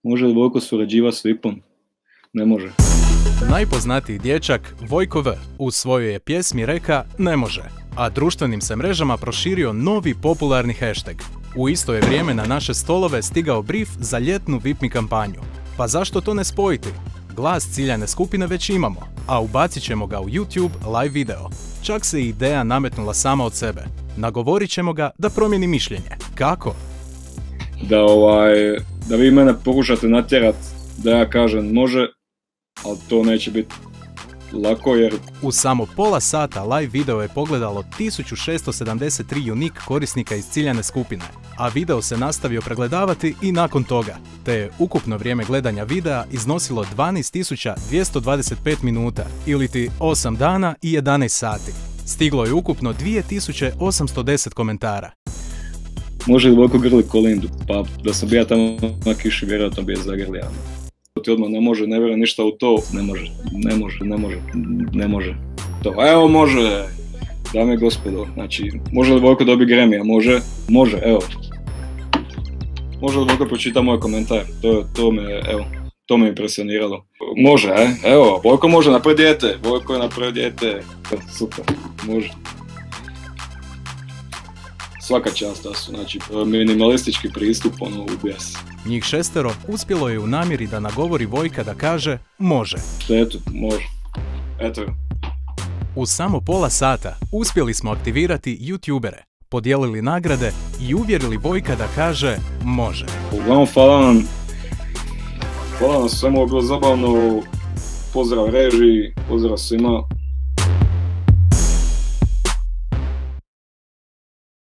Može li Vojko surađivati s VIP-om? Ne može. Najpoznatiji dječak, Vojko V, u svojoj je pjesmi reka ne može, a društvenim se mrežama proširio novi popularni hashtag. U isto je vrijeme na naše stolove stigao brief za ljetnu VIP-mi kampanju. Pa zašto to ne spojiti? Glas ciljane skupine već imamo, a ubacit ćemo ga u YouTube live video. Čak se i ideja nametnula sama od sebe. Nagovorit ćemo ga da promijeni mišljenje. Kako? Da vi mene pokušate natjerat da ja kažem može, ali to neće biti lako jer... U samo pola sata live video je pogledalo 1673 unique korisnika iz ciljane skupine, a video se nastavio pregledavati i nakon toga, te je ukupno vrijeme gledanja videa iznosilo 12.225 minuta, iliti 8 dana i 11 sati. Stiglo je ukupno 2810 komentara. Može li Vojko grli Kolindu? Pa da sam bio tamo na kiši, vjerojatno bi je zagrlio. Ti odmah ne može, ne vjeruje ništa u to, ne može. To, evo može, dame i gospodo, znači, može li Vojko dobiti Grammy? Može, evo. Može li Vojko pročita moj komentar? To me impresioniralo. Može, evo, Vojko može napraviti dijete, Vojko je napravio dijete, super, može. Svaka čast, da su, znači, minimalistički pristup, ubija se. Njih 6 uspjelo je u namjeri da nagovori Vojka da kaže može. Eto, može. Eto. U samo pola sata uspjeli smo aktivirati YouTubere, podijelili nagrade i uvjerili Vojka da kaže može. Uglavnom, hvala vam svemu, ovo je bilo zabavno, pozdrav režiji, pozdrav svima.